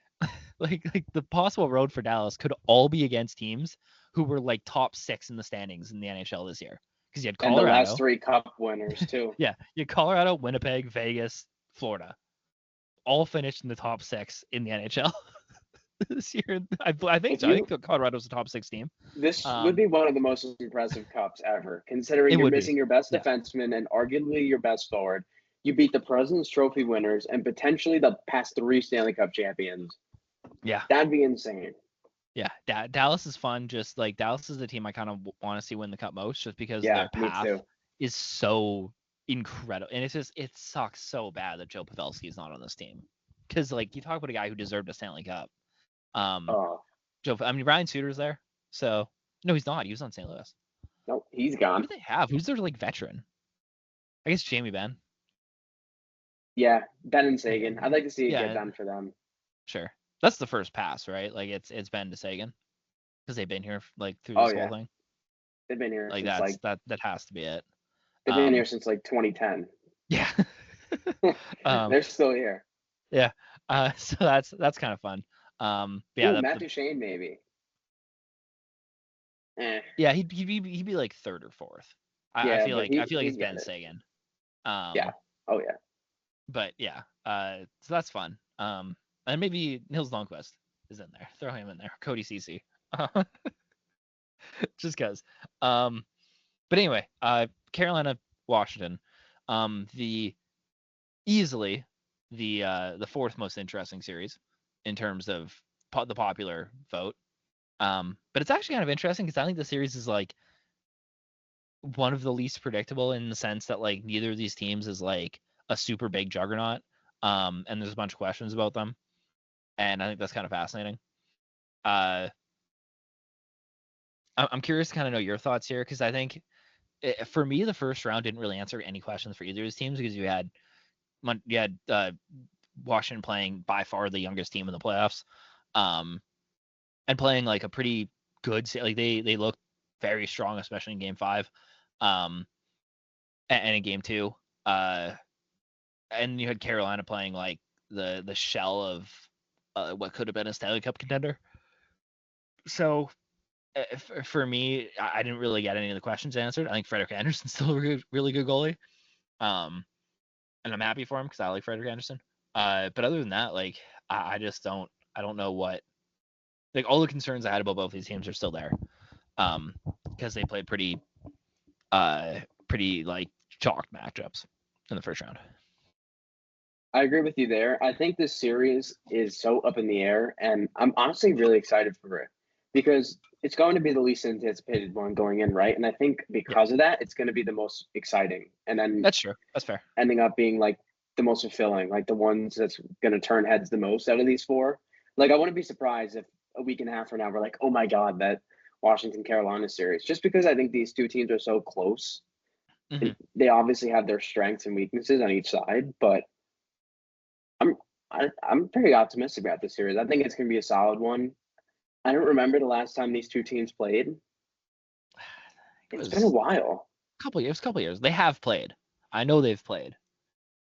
Speaker 1: the possible road for Dallas could all be against teams who were like top 6 in the standings in the NHL this year. Because you had Colorado.
Speaker 2: And the last 3 cup winners too.
Speaker 1: Yeah. You had Colorado, Winnipeg, Vegas, Florida. All finished in the top 6 in the NHL this year. I think so. I think Colorado's the top 6 team.
Speaker 2: This would be one of the most impressive cups ever, considering you're missing your best defenseman and arguably your best forward. You beat the President's Trophy winners and potentially the past 3 Stanley Cup champions.
Speaker 1: Yeah.
Speaker 2: That'd be insane.
Speaker 1: Yeah. Dallas is fun. Just like Dallas is the team I kind of want to see win the cup most, just because their path is so incredible. And it sucks so bad that Joe Pavelski is not on this team. Because like you talk about a guy who deserved a Stanley Cup. Ryan Suter's there. So no, he's not. He was on St. Louis.
Speaker 2: No, he's gone.
Speaker 1: Who do they have? Who's their like veteran? I guess Jamie Benn.
Speaker 2: Yeah, Ben and Sagan. I'd like to see it get done for them.
Speaker 1: Sure. That's the first pass, right? Like it's Ben to Sagan, because they've been here like through this whole thing.
Speaker 2: They've been here.
Speaker 1: Like that has to be it.
Speaker 2: They've been here since like 2010.
Speaker 1: Yeah.
Speaker 2: They're still here.
Speaker 1: Yeah. So that's kind of fun.
Speaker 2: Matt Duchene maybe.
Speaker 1: Yeah, he'd be like 3rd or 4th. I feel like it's Ben Sagan.
Speaker 2: Yeah. Oh yeah.
Speaker 1: But yeah, so that's fun. And maybe Nils Lundqvist is in there. Throw him in there. Cody Ceci. Just because. But anyway, Carolina, Washington. Easily the 4th most interesting series in terms of the popular vote. But it's actually kind of interesting because I think the series is like one of the least predictable, in the sense that like neither of these teams is like a super big juggernaut. And there's a bunch of questions about them. And I think that's kind of fascinating. I'm curious to kind of know your thoughts here, because I think for me, the first round didn't really answer any questions for either of these teams, because you had Washington playing by far the youngest team in the playoffs, and playing like a pretty good, like they look very strong, especially in Game 5, and in Game 2. And you had Carolina playing like the shell of what could have been a Stanley Cup contender. So for me, I didn't really get any of the questions answered. I think Frederik Andersen's still a really good goalie. And I'm happy for him because I like Frederik Andersen. But other than that, like I don't know what like all the concerns I had about both these teams are still there, because they played pretty like chalked matchups in the first round.
Speaker 2: I agree with you there. I think this series is so up in the air, and I'm honestly really excited for it because it's going to be the least anticipated one going in, right? And I think because of that, it's going to be the most exciting, and then
Speaker 1: That's true. That's fair.
Speaker 2: ending up being like the most fulfilling, like the ones that's going to turn heads the most out of these four. Like I wouldn't be surprised if a week and a half from now we're like, oh my god, that Washington Carolina series, just because I think these two teams are so close.
Speaker 1: Mm-hmm.
Speaker 2: They obviously have their strengths and weaknesses on each side, but I'm pretty optimistic about this series. I think it's going to be a solid one. I don't remember the last time these two teams played. It's been a while.
Speaker 1: Couple years. They have played. I know they've played.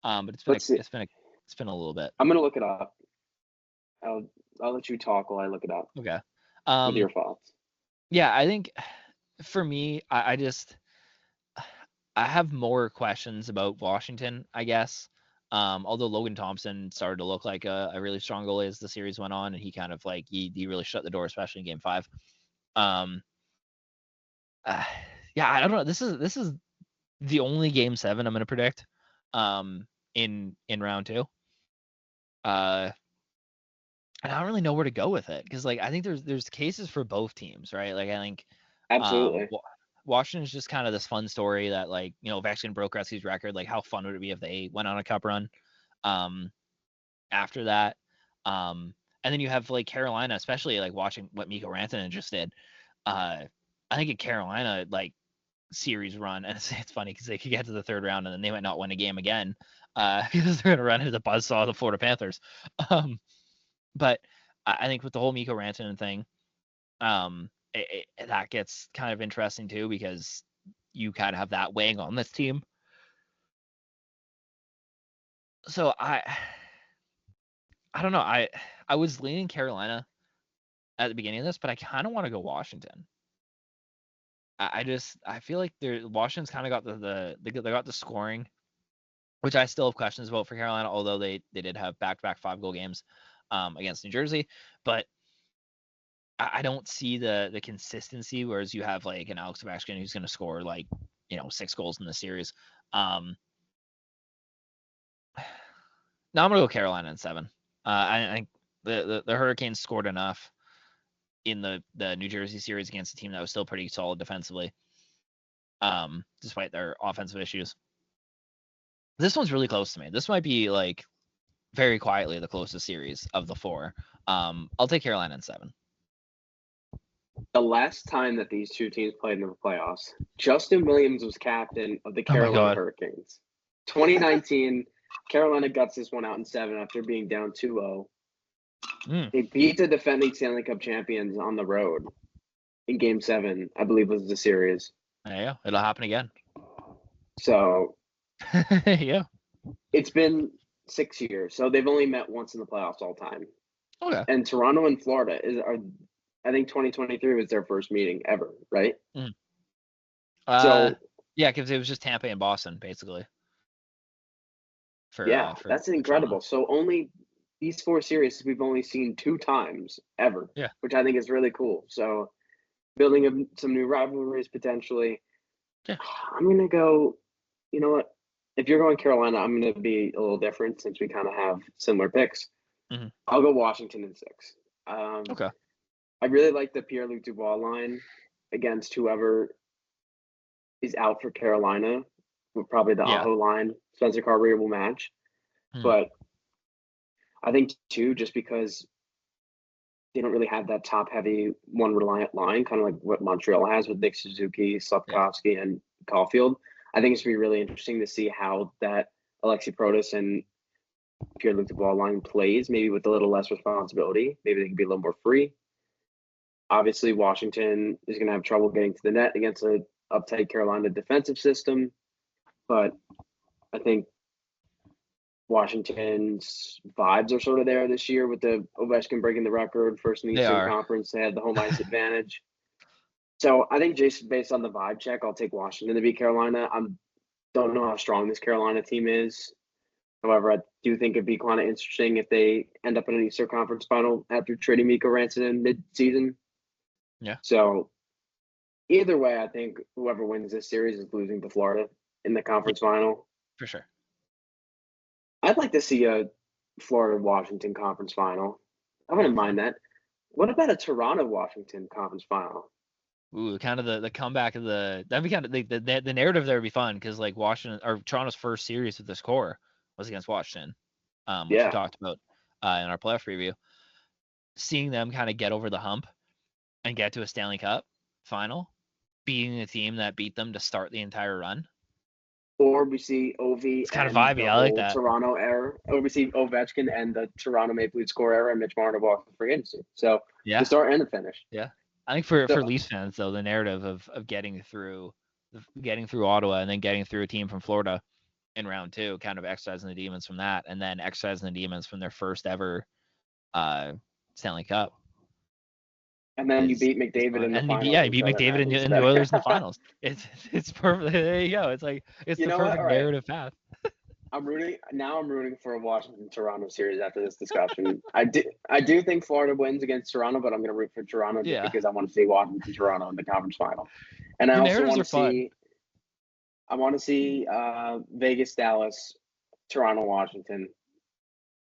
Speaker 1: But it's been a little bit.
Speaker 2: I'm gonna look it up. I'll let you talk while I look it up.
Speaker 1: Okay.
Speaker 2: With your thoughts.
Speaker 1: Yeah, I think for me, I have more questions about Washington, I guess. Although Logan Thompson started to look like a really strong goalie as the series went on, and he kind of like he really shut the door, especially in Game 5. Yeah, I don't know. This is the only Game 7 I'm going to predict. In round 2. And I don't really know where to go with it because like I think there's cases for both teams, right? Like I think
Speaker 2: absolutely.
Speaker 1: Washington's just kind of this fun story that like, you know, Ovechkin broke Gretzky's record. Like how fun would it be if they went on a cup run after that? And then you have like Carolina, especially like watching what Mikko Rantanen just did. I think a Carolina like series run, and it's funny because they could get to the third round and then they might not win a game again because they're going to run into the buzzsaw of the Florida Panthers. But I think with the whole Mikko Rantanen thing, that gets kind of interesting too because you kind of have that weighing on this team. So I don't know. I was leaning Carolina at the beginning of this, but I kind of want to go Washington. I feel like Washington's kind of got they got the scoring, which I still have questions about for Carolina, although they did have back-to-back 5-goal games against New Jersey, but I don't see the consistency, whereas you have like an Alex Ovechkin who's going to score like, you know, 6 goals in the series. Now I'm going to go Carolina in 7. I think the Hurricanes scored enough in the New Jersey series against a team that was still pretty solid defensively, despite their offensive issues. This one's really close to me. This might be like very quietly the closest series of the 4. I'll take Carolina in 7.
Speaker 2: The last time that these two teams played in the playoffs, Justin Williams was captain of the Carolina Hurricanes. 2019, Carolina guts this one out in 7 after being down 2-0. They beat the defending Stanley Cup champions on the road in Game 7, I believe was the series.
Speaker 1: Yeah, it'll happen again.
Speaker 2: So,
Speaker 1: yeah.
Speaker 2: It's been 6 years, so they've only met once in the playoffs all time.
Speaker 1: Okay.
Speaker 2: And Toronto and Florida I think 2023 was their first meeting ever, right?
Speaker 1: So yeah, because it was just Tampa and Boston basically.
Speaker 2: That's incredible. So only these 4 series we've only seen 2 times ever.
Speaker 1: Yeah,
Speaker 2: which I think is really cool. So building some new rivalries potentially.
Speaker 1: Yeah,
Speaker 2: I'm gonna go. You know what? If you're going Carolina, I'm gonna be a little different since we kind of have similar picks.
Speaker 1: Mm-hmm.
Speaker 2: I'll go Washington in 6.
Speaker 1: Okay.
Speaker 2: I really like the Pierre-Luc Dubois line against whoever is out for Carolina. Probably the Aho line. Spencer Carrier will match. But I think, too, just because they don't really have that top-heavy, one-reliant line, kind of like what Montreal has with Nick Suzuki, Slafkovsky, and Caulfield. I think it's going to be really interesting to see how that Alexi Protas and Pierre-Luc Dubois line plays, maybe with a little less responsibility. Maybe they can be a little more free. Obviously, Washington is going to have trouble getting to the net against an uptight Carolina defensive system. But I think Washington's vibes are sort of there this year with the Ovechkin breaking the record, first in the Eastern Conference. They had the home ice advantage. So I think just based on the vibe check, I'll take Washington to beat Carolina. I don't know how strong this Carolina team is. However, I do think it'd be kind of interesting if they end up in an Eastern Conference final after trading Miko Rantanen mid-season.
Speaker 1: Yeah.
Speaker 2: So either way, I think whoever wins this series is losing to Florida in the conference final.
Speaker 1: For sure.
Speaker 2: I'd like to see a Florida-Washington conference final. I wouldn't mind that. What about a Toronto-Washington conference final?
Speaker 1: Ooh, kind of the comeback of that'd be kind of the narrative there would be fun because like Washington or Toronto's first series with this core was against Washington, which we talked about in our playoff preview. Seeing them kind of get over the hump and get to a Stanley Cup final, beating the team that beat them to start the entire run.
Speaker 2: Or we see Ovi.
Speaker 1: It's kind of vibey. I like that.
Speaker 2: Toronto era. Or we see Ovechkin and the Toronto Maple Leafs core era and Mitch Marner walk the free agency. So the start and the finish.
Speaker 1: Yeah. I think for Leafs fans though, the narrative of getting through Ottawa and then getting through a team from Florida in round 2, kind of exercising the demons from that, and then exercising the demons from their first ever Stanley Cup.
Speaker 2: And then you beat McDavid in the finals.
Speaker 1: Yeah, you beat McDavid and the Oilers in the finals. It's perfect. There you go. It's like it's the perfect narrative path.
Speaker 2: I'm rooting for a Washington-Toronto series after this discussion. I do think Florida wins against Toronto, but I'm going to root for Toronto just because I want to see Washington-Toronto in the conference final. And I also want to see Vegas-Dallas, Toronto-Washington,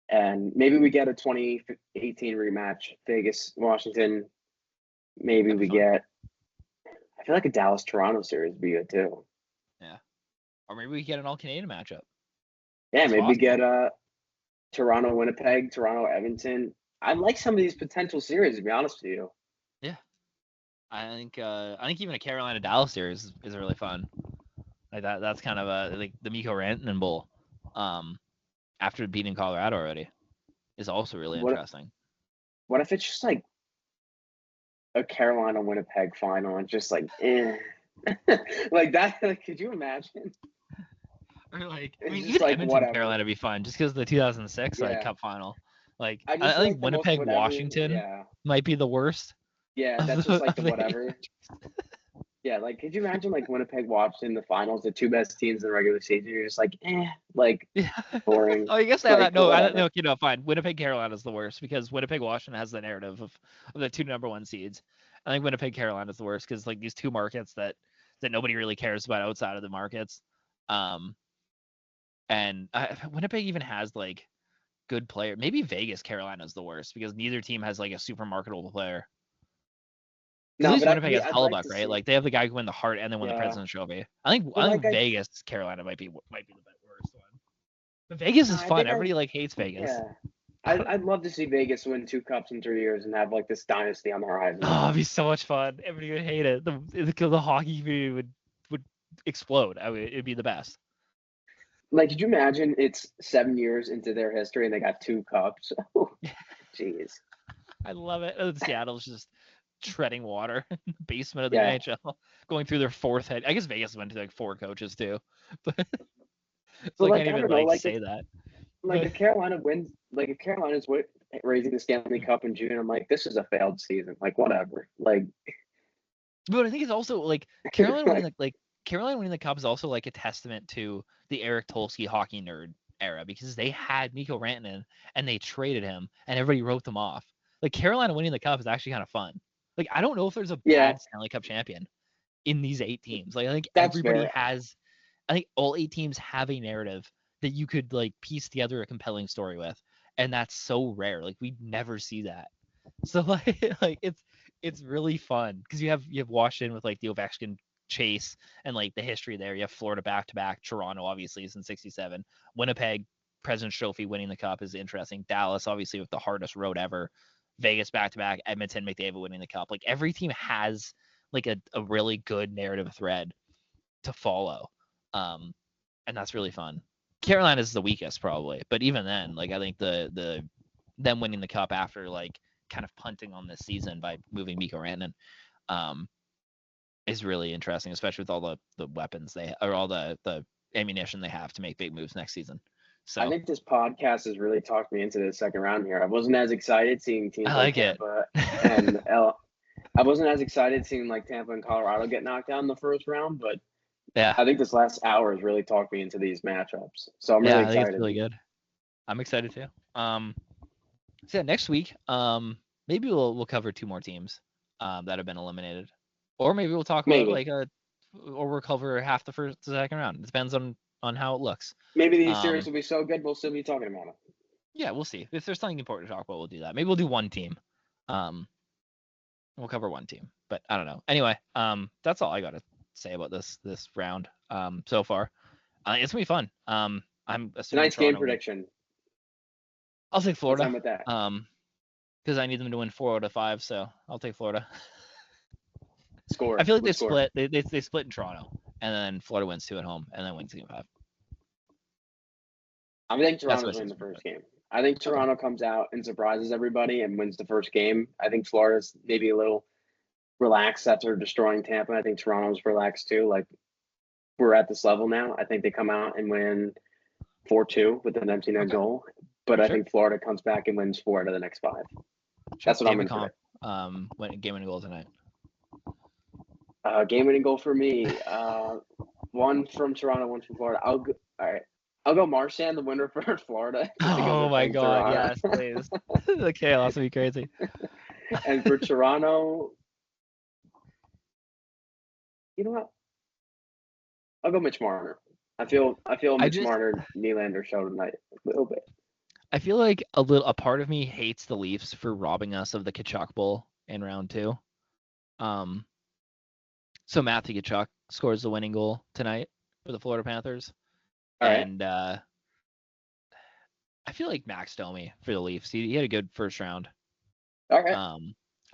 Speaker 2: and maybe we get a 2018 rematch, Vegas-Washington. Maybe we get. I feel like a Dallas-Toronto series would be good too.
Speaker 1: Yeah, or maybe we get an all-Canadian matchup.
Speaker 2: Yeah, maybe we get Toronto-Winnipeg, Toronto-Edmonton. I like some of these potential series, to be honest with you.
Speaker 1: Yeah, I think even a Carolina-Dallas series is really fun. Like that. That's kind of like the Mikko Rantanen Bowl. After beating Colorado already, is also really interesting.
Speaker 2: What if it's just like a Carolina-Winnipeg final and just like, like that? Like, could you imagine?
Speaker 1: Or like, I mean, even Edmonton, Carolina would be fun just because the 2006 Cup final. Like, I think Winnipeg, Washington might be the worst.
Speaker 2: Yeah, that's just like the whatever. Yeah, like, could you imagine like Winnipeg, Washington, the finals, the two best teams in the regular season? You're just like, boring.
Speaker 1: Oh, I guess that. No, I don't know. You know, fine. Winnipeg, Carolina is the worst because Winnipeg, Washington has the narrative of the 2 number 1 seeds. I think Winnipeg, Carolina is the worst because like these 2 markets that nobody really cares about outside of the markets. And Winnipeg even has like good player. Maybe Vegas, Carolina is the worst because neither team has like a super marketable player. At least Winnipeg has Hellebuyck, right? Like they have the guy who won the Hart and then won the President's Trophy. I think Vegas, Carolina might be the worst one. But Vegas is fun. Everybody like hates Vegas.
Speaker 2: Yeah. I'd love to see Vegas win 2 cups in 3 years and have like this dynasty on the horizon.
Speaker 1: Oh, it'd be so much fun. Everybody would hate it. The hockey community would explode. It'd be the best.
Speaker 2: Like, could you imagine it's 7 years into their history and they got 2 cups? Jeez.
Speaker 1: I love it. Seattle's just treading water in the basement of the NHL, going through their 4th head. I guess Vegas went to like 4 coaches too, but so I can't even say that.
Speaker 2: Like if Carolina wins, like if Carolina's raising the Stanley Cup in June, I'm like, this is a failed season. Like whatever. Like,
Speaker 1: but I think it's also like Carolina winning Carolina winning the Cup is also like a testament to the Eric Tulsky hockey nerd era because they had Mikko Rantanen and they traded him and everybody wrote them off. Like Carolina winning the Cup is actually kind of fun. Like I don't know if there's a bad Stanley Cup champion in these 8 teams. Like I think everybody has. I think all 8 teams have a narrative that you could like piece together a compelling story with, and that's so rare. Like we never see that. So like it's really fun because you have Washington with like the Ovechkin chase and like the history there. You have Florida back-to-back, Toronto obviously is in 67, Winnipeg President's Trophy winning the Cup is interesting, Dallas obviously with the hardest road ever, Vegas back-to-back, Edmonton McDavid winning the Cup. Like every team has like a really good narrative thread to follow, and that's really fun. Carolina is the weakest probably, but even then, like I think the them winning the Cup after like kind of punting on this season by moving Mikko Rantanen is really interesting, especially with all the weapons or all the ammunition they have to make big moves next season. So
Speaker 2: I think this podcast has really talked me into the second round here. I wasn't as excited seeing teams like Tampa and I wasn't as excited seeing like Tampa and Colorado get knocked out in the first round, but
Speaker 1: Yeah.
Speaker 2: I think this last hour has really talked me into these matchups. So I'm
Speaker 1: Yeah,
Speaker 2: really
Speaker 1: I think it's
Speaker 2: excited.
Speaker 1: really good. I'm excited too. So yeah, next week, maybe we'll cover 2 more teams that have been eliminated, or maybe we'll talk about
Speaker 2: Maybe.
Speaker 1: or we'll cover half the second round. It depends on how it looks.
Speaker 2: Maybe these series
Speaker 1: Um,
Speaker 2: will be so good we'll still be talking about them.
Speaker 1: yeah, we'll see. If there's something important to talk about, we'll do that. Maybe we'll do one team. We'll cover one team, but I don't know. Anyway, that's all I gotta say about this round. So far, it's gonna be fun. I'm assuming
Speaker 2: Tonight's game
Speaker 1: Toronto.
Speaker 2: prediction.
Speaker 1: I'll take
Speaker 2: Let's
Speaker 1: Florida.
Speaker 2: end with that.
Speaker 1: Because I need them to win 4 out of 5, so I'll take Florida.
Speaker 2: Score.
Speaker 1: I feel like
Speaker 2: What score?
Speaker 1: they split in Toronto, and then Florida wins 2 at home, and then wins game 5.
Speaker 2: I think
Speaker 1: That's
Speaker 2: Toronto's
Speaker 1: what
Speaker 2: winning the
Speaker 1: it
Speaker 2: first
Speaker 1: is.
Speaker 2: game. I think Toronto comes out and surprises everybody and wins the first game. I think Florida's maybe a little relaxed after destroying Tampa. I think Toronto's relaxed too. Like, we're at this level now. I think they come out and win 4-2 with an empty net
Speaker 1: Okay.
Speaker 2: goal. But I
Speaker 1: Sure.
Speaker 2: think Florida comes back and wins 4 out of the next 5. That's what I'm
Speaker 1: David
Speaker 2: going to
Speaker 1: Comp, game winning goal tonight.
Speaker 2: Game winning goal for me. One from Toronto, one from Florida. All right. I'll go Marchand, the winner for Florida.
Speaker 1: Oh my God! Yes, please. The chaos would be crazy.
Speaker 2: And for Toronto, you know what? I'll go Mitch Marner. I feel Mitch Marner, Nylander show tonight a little bit.
Speaker 1: I feel like a part of me hates the Leafs for robbing us of the Tkachuk Bowl in round 2. So Matthew Tkachuk scores the winning goal tonight for the Florida Panthers.
Speaker 2: All right.
Speaker 1: And I feel like Max Domi for the Leafs. He had a good first round.
Speaker 2: All right.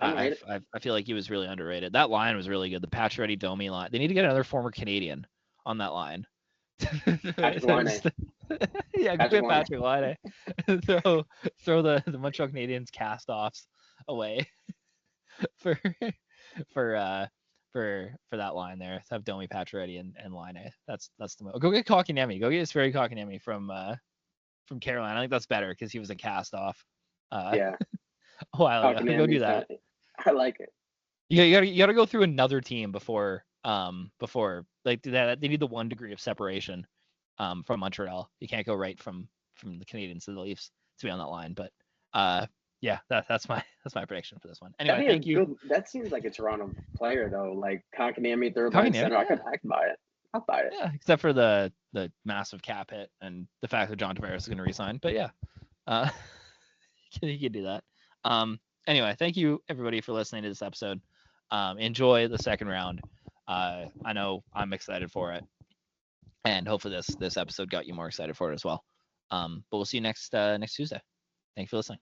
Speaker 1: I feel like he was really underrated. That line was really good. The Pacioretty Domi line. They need to get another former Canadian on that line.
Speaker 2: Patrick Laine.
Speaker 1: Yeah, Patrick Laine. throw the Montreal Canadiens cast-offs away for that line there. Have Domi, Pacioretty, and Laine. That's the move. Go get Kotkaniemi. Go get Sverre Kotkaniemi from Carolina. I think that's better because he was a cast-off.
Speaker 2: Yeah.
Speaker 1: A while ago. Go do that.
Speaker 2: I like it.
Speaker 1: You gotta go through another team before like that. They need the 1 degree of separation from Montreal. You can't go right from the Canadiens to the Leafs to be on that line. But yeah, that's my prediction for this one. Anyway, thank you.
Speaker 2: That seems like a Toronto player though. Like Kotkaniemi, third line center. I could buy it. I'll buy it.
Speaker 1: Yeah, except for the massive cap hit and the fact that John Tavares is going to resign. But yeah, you can do that. Anyway, thank you everybody for listening to this episode. Enjoy the second round. I know I'm excited for it, and hopefully this episode got you more excited for it as well. But we'll see you next Tuesday. Thank you for listening.